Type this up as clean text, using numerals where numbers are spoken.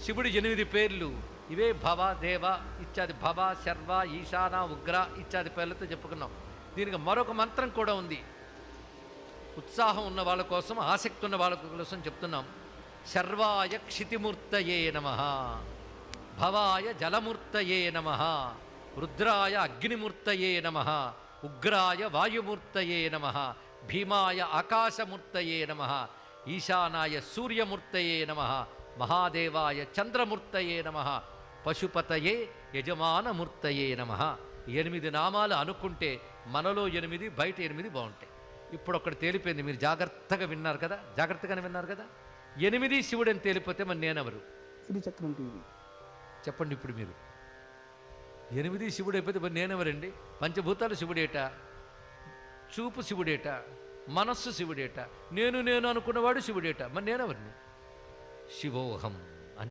శివుడి 8 పేర్లు ఇవే భవ దేవ ఇత్యాది, భవ శర్వ ఈశాన ఉగ్ర ఇత్యాది పేర్లతో చెప్పుకున్నాం. దీనికి మరొక మంత్రం కూడా ఉంది. ఉత్సాహం ఉన్న వాళ్ళ కోసం, ఆసక్తి ఉన్న వాళ్ళ కోసం చెప్తున్నాం. శర్వాయ క్షితిమూర్తయే నమః, భవాయ జలమూర్తయే నమః, రుద్రాయ అగ్నిమూర్తయే నమః, ఉగ్రాయ వాయుమూర్తయే నమః, భీమాయ ఆకాశమూర్తయే నమః, ఈశానాయ సూర్యమూర్తయే నమః, మహాదేవాయ చంద్రమూర్తయే నమః, పశుపతయే యజమానమూర్తయే నమః. 8 నామాలు అనుకుంటే మనలో 8, బయట 8 బాగుంటాయి. ఇప్పుడు ఒకటి తేలిపోయింది, మీరు జాగ్రత్తగా విన్నారు కదా, జాగ్రత్తగానే విన్నారు కదా. 8 శివుడు అని తేలిపోతే మరి నేనెవరు శ్రీచక్రం టీవీ చెప్పండి. ఇప్పుడు మీరు 8 శివుడు అయిపోతే మరి నేనెవరండి? పంచభూతాలు శివుడేట, చూపు శివుడేట, మనస్సు శివుడేట, నేను అనుకున్నవాడు శివుడేట, మరి నేనెవరిని? శివోహం